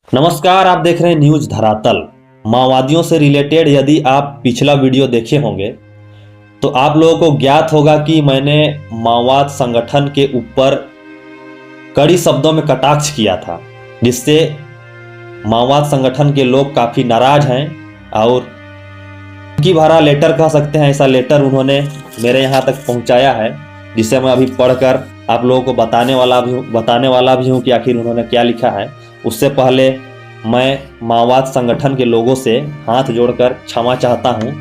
नमस्कार, आप देख रहे हैं न्यूज धरातल। माओवादियों से रिलेटेड यदि आप पिछला वीडियो देखे होंगे तो आप लोगों को ज्ञात होगा कि मैंने माओवाद संगठन के ऊपर कड़ी शब्दों में कटाक्ष किया था, जिससे माओवाद संगठन के लोग काफ़ी नाराज हैं और की भरा लेटर कह सकते हैं। ऐसा लेटर उन्होंने मेरे यहाँ तक पहुँचाया है, जिसे मैं अभी पढ़कर आप लोगों को बताने वाला भी हूँ कि आखिर उन्होंने क्या लिखा है। उससे पहले मैं माओवाद संगठन के लोगों से हाथ जोड़कर क्षमा चाहता हूं,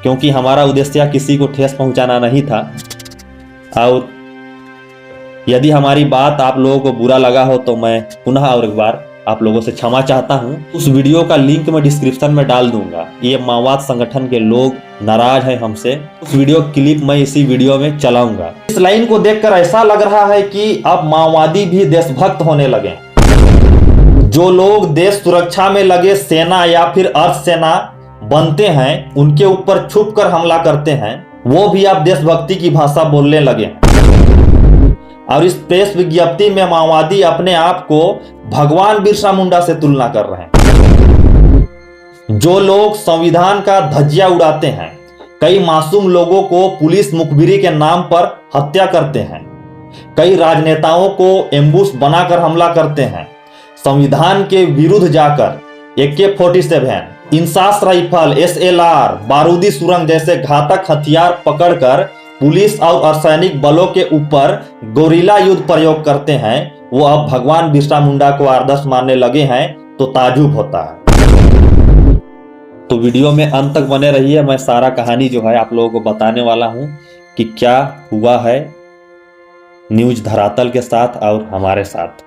क्योंकि हमारा उद्देश्य किसी को ठेस पहुंचाना नहीं था। और यदि हमारी बात आप लोगों को बुरा लगा हो तो मैं पुनः और एक बार आप लोगों से क्षमा चाहता हूं। उस वीडियो का लिंक मैं डिस्क्रिप्शन में डाल दूंगा। ये माओवाद संगठन के लोग नाराज हैं हमसे। उस वीडियो क्लिप मैं इसी वीडियो में चलाऊंगा। इस लाइन को देखकर ऐसा लग रहा है कि अब माओवादी भी देशभक्त होने लगे। जो लोग देश सुरक्षा में लगे सेना या फिर अर्ध सेना बनते हैं, उनके ऊपर छुप कर हमला करते हैं, वो भी अब देशभक्ति की भाषा बोलने लगे हैं। और इस प्रेस विज्ञप्ति में माओवादी अपने आप को भगवान बिरसा मुंडा से तुलना कर रहे हैं। जो लोग संविधान का धज्जिया उड़ाते हैं, कई मासूम लोगों को पुलिस मुखबिरी के नाम पर हत्या करते हैं, कई राजनेताओं को एम्बुश बनाकर हमला करते हैं, संविधान के विरुद्ध जाकर AK-47, इंसास राइफल, SLR, बारूदी सुरंग जैसे घातक हथियार पकड़कर पुलिस और अर्धसैनिक बलों के ऊपर गोरिल्ला युद्ध प्रयोग करते हैं, वो अब भगवान बिरसा मुंडा को आदर्श मानने लगे हैं, तो ताजुब होता है। तो वीडियो में अंत तक बने रहिए। मैं सारा कहानी जो है आप लोगों को बताने वाला हूं कि क्या हुआ है न्यूज धरातल के साथ और हमारे साथ,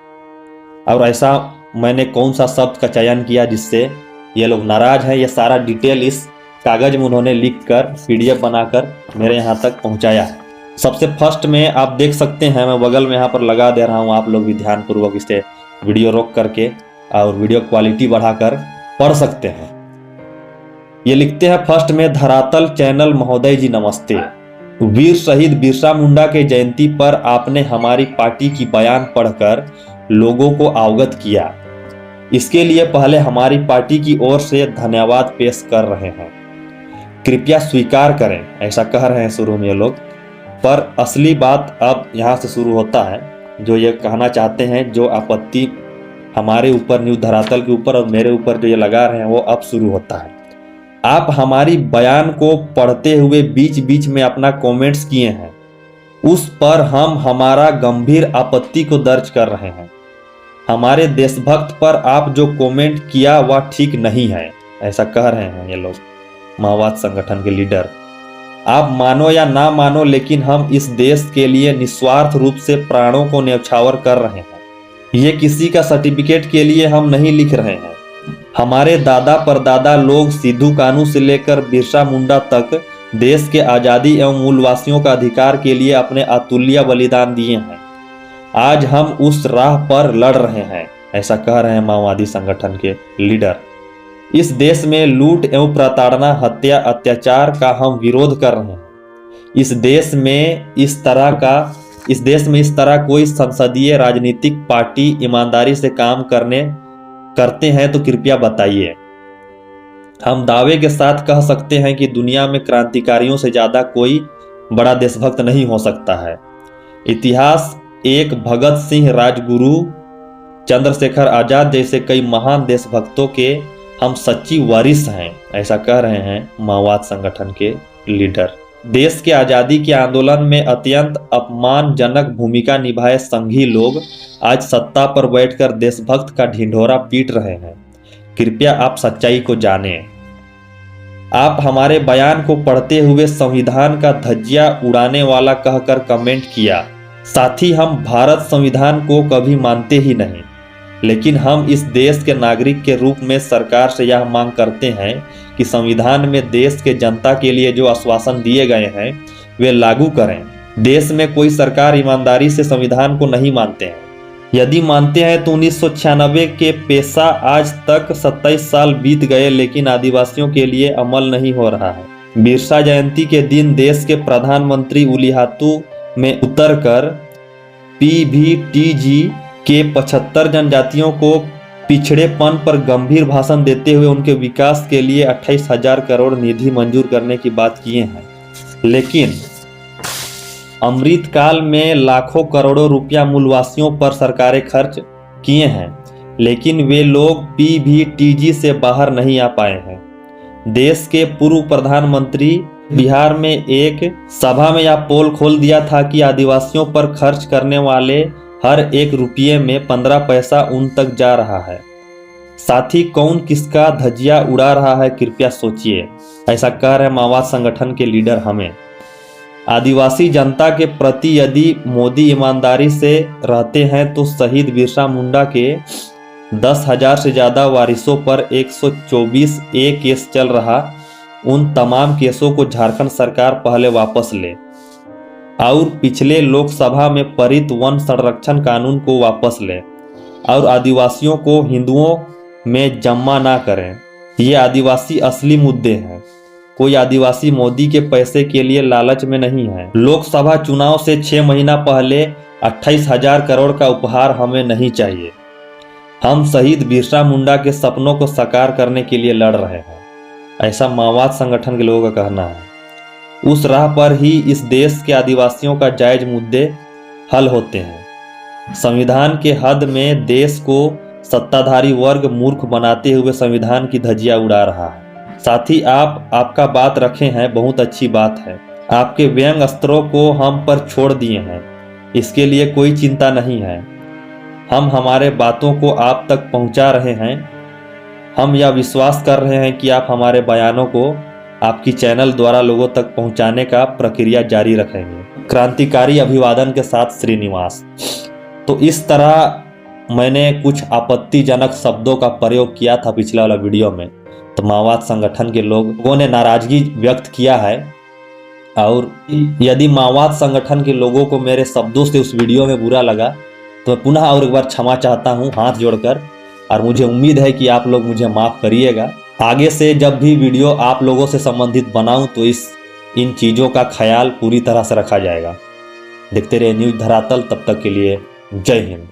और ऐसा मैंने कौन सा शब्द का चयन किया जिससे ये लोग नाराज हैं। ये सारा डिटेल इस कागज में उन्होंने लिखकर PDF बनाकर मेरे यहाँ तक पहुँचाया है। सबसे फर्स्ट में आप देख सकते हैं, मैं बगल में यहाँ पर लगा दे रहा हूँ, आप लोग भी ध्यानपूर्वक इसे वीडियो रोक करके और वीडियो क्वालिटी बढ़ाकर पढ़ सकते हैं। ये लिखते हैं फर्स्ट में, धरातल चैनल महोदय जी नमस्ते। वीर शहीद बिरसा मुंडा के जयंती पर आपने हमारी पार्टी की बयान पढ़कर लोगों को अवगत किया, इसके लिए पहले हमारी पार्टी की ओर से धन्यवाद पेश कर रहे हैं। कृपया स्वीकार करें, ऐसा कह रहे हैं शुरू में ये लोग, पर असली बात अब यहाँ से शुरू होता है। जो ये कहना चाहते हैं, जो आपत्ति हमारे ऊपर न्यूज धरातल के ऊपर और मेरे ऊपर जो ये लगा रहे हैं, वो अब शुरू होता है। आप हमारी बयान को पढ़ते हुए बीच बीच में अपना कमेंट्स किए हैं, उस पर हम हमारा गंभीर आपत्ति को दर्ज कर रहे हैं। हमारे देशभक्त पर आप जो कमेंट किया वह ठीक नहीं है, ऐसा कह रहे हैं ये लोग माओवाद संगठन के लीडर। आप मानो या ना मानो, लेकिन हम इस देश के लिए निस्वार्थ रूप से प्राणों को न्यौछावर कर रहे हैं। ये किसी का सर्टिफिकेट के लिए हम नहीं लिख रहे हैं। हमारे दादा परदादा लोग सिद्धू कानू से लेकर बिरसा मुंडा तक देश के आज़ादी एवं मूलवासियों का अधिकार के लिए अपने अतुल्य बलिदान दिए हैं। आज हम उस राह पर लड़ रहे हैं, ऐसा कह रहे हैं माओवादी संगठन के लीडर। इस देश में लूट एवं प्रताड़ना, हत्या, अत्याचार का हम विरोध कर रहे हैं। इस देश में इस तरह कोई संसदीय राजनीतिक पार्टी ईमानदारी से काम करते हैं तो कृपया बताइए। हम दावे के साथ कह सकते हैं कि दुनिया में क्रांतिकारियों से ज्यादा कोई बड़ा देशभक्त नहीं हो सकता है। इतिहास एक भगत सिंह, राजगुरु, चंद्रशेखर आजाद जैसे कई महान देशभक्तों के हम सच्ची वारिस हैं, ऐसा कह रहे हैं माओवाद संगठन के लीडर। देश के आज़ादी के आंदोलन में अत्यंत अपमानजनक भूमिका निभाए संघी लोग आज सत्ता पर बैठकर देशभक्त का ढिंढोरा पीट रहे हैं। कृपया आप सच्चाई को जानें। आप हमारे बयान को पढ़ते हुए संविधान का धज्जिया उड़ाने वाला कहकर कमेंट किया। साथ ही हम भारत संविधान को कभी मानते ही नहीं, लेकिन हम इस देश के नागरिक के रूप में सरकार से यह मांग करते हैं कि संविधान में देश के जनता के लिए जो आश्वासन दिए गए हैं वे लागू करें। देश में कोई सरकार ईमानदारी से संविधान को नहीं मानते हैं। यदि मानते हैं तो 1996 के पेशा आज तक 27 साल बीत गए, लेकिन आदिवासियों के लिए अमल नहीं हो रहा है। बिरसा जयंती के दिन देश के प्रधानमंत्री उलिहातू में उतरकर PVTG के 75 जनजातियों को पिछड़ेपन पर गंभीर भाषण देते हुए उनके विकास के लिए 28,000 करोड़ निधि मंजूर करने की बात किए हैं। लेकिन अमृतकाल में लाखों करोड़ों रुपया मूलवासियों पर सरकारें खर्च किए हैं, लेकिन वे लोग पीवीटीजी से बाहर नहीं आ पाए हैं। देश के पूर्व प्रधानमंत्री बिहार में एक सभा में यह पोल खोल दिया था कि आदिवासियों पर खर्च करने वाले हर एक रुपये में 15 पैसा उन तक जा रहा है। साथ ही कौन किसका धज्जिया उड़ा रहा है, कृपया सोचिए। ऐसा कह रहे माओवाद संगठन के लीडर हमें। आदिवासी जनता के प्रति यदि मोदी ईमानदारी से रहते हैं तो शहीद बिरसा मुंडा के 10,000 से ज़्यादा वारिसों पर 124A केस चल रहा, उन तमाम केसों को झारखंड सरकार पहले वापस ले और पिछले लोकसभा में पारित वन संरक्षण कानून को वापस ले और आदिवासियों को हिंदुओं में जमा ना करें। ये आदिवासी असली मुद्दे हैं। कोई आदिवासी मोदी के पैसे के लिए लालच में नहीं है। लोकसभा चुनाव से 6 महीना पहले 28,000 करोड़ का उपहार हमें नहीं चाहिए। हम शहीद बिरसा मुंडा के सपनों को साकार करने के लिए लड़ रहे हैं, ऐसा माओवाद संगठन के लोगों का कहना है। उस राह पर ही इस देश के आदिवासियों का जायज मुद्दे हल होते हैं। संविधान के हद में देश को सत्ताधारी वर्ग मूर्ख बनाते हुए संविधान की धज्जियां उड़ा रहा है। साथ ही आपका बात रखे हैं, बहुत अच्छी बात है। आपके व्यंग अस्त्रों को हम पर छोड़ दिए हैं, इसके लिए कोई चिंता नहीं है। हम हमारे बातों को आप तक पहुंचा रहे हैं। हम यह विश्वास कर रहे हैं कि आप हमारे बयानों को आपकी चैनल द्वारा लोगों तक पहुंचाने का प्रक्रिया जारी रखेंगे। क्रांतिकारी अभिवादन के साथ श्रीनिवास। तो इस तरह मैंने कुछ आपत्तिजनक शब्दों का प्रयोग किया था पिछले वाला वीडियो में, तो माओवाद संगठन के लोगों ने नाराजगी व्यक्त किया है। और यदि माओवाद संगठन के लोगों को मेरे शब्दों से उस वीडियो में बुरा लगा तो मैं पुनः और एक बार क्षमा चाहता हूं हाथ जोड़कर, और मुझे उम्मीद है कि आप लोग मुझे माफ़ करिएगा। आगे से जब भी वीडियो आप लोगों से संबंधित बनाऊं तो इन चीज़ों का ख्याल पूरी तरह से रखा जाएगा। देखते रहिए न्यूज़ धरातल। तब तक के लिए जय हिंद।